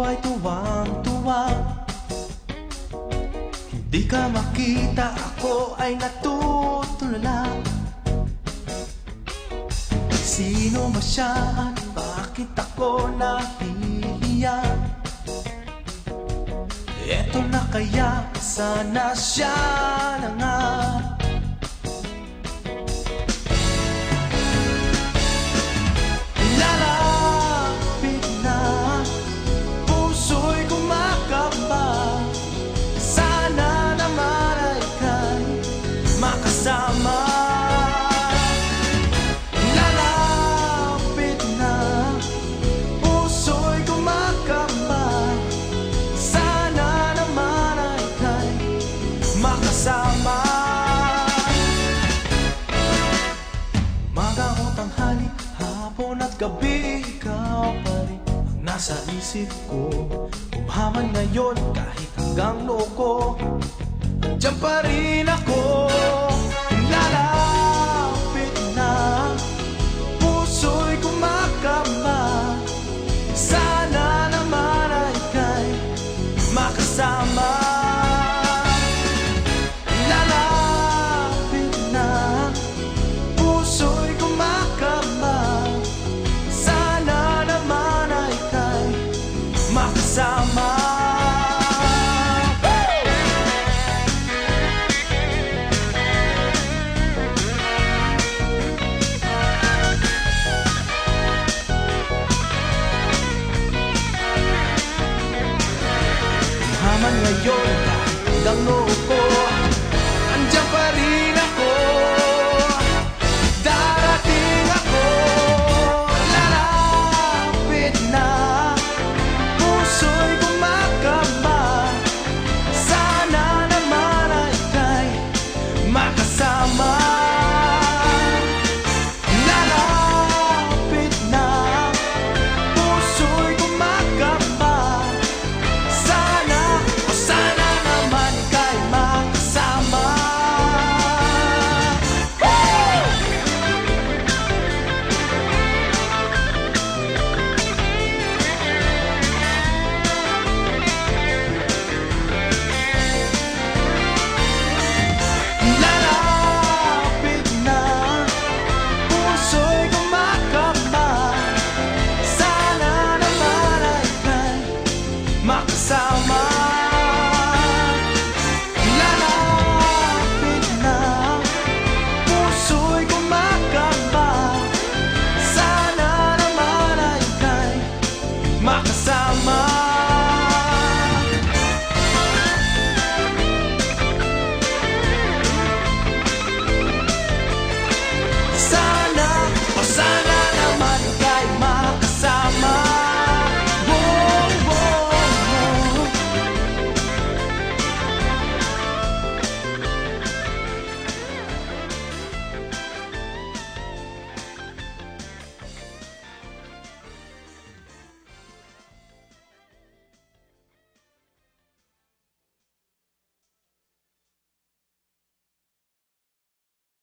ay tuwang-tuwa. Hindi ka makita, ako ay natutulala. Sino ba siya at bakit ako nahihiya? Eto na kaya, sana siya na nga. Lalapit na, puso'y kumakaba. Sana naman ay ika'y makasama. Lalapit na, puso'y kumakaba. Sana naman ay ika'y makasama. Umaga o tanghali, hapon at gabi, ikaw pa rin ang nasa isip ko. Umaman ngayon kahit hanggang noo ko, andiyan pa rin ako. Lalapit na, puso'y kumakaba. Sana naman ay ika'y makasama. Lalapit na, puso'y kumakaba. Sana naman ay ika'y makasama. Umaman ngayon kahit hanggang noo ko, andiyan pa rin ako. Darating ako. Lalapit na, puso'y kumakaba. Sana naman ay ika'y makasama. Lalapit na, puso'y kumakaba. Sana, o sana naman ika'y makasama. Lalapit na, puso'y kumakaba. Sana naman ay ika'y makasama.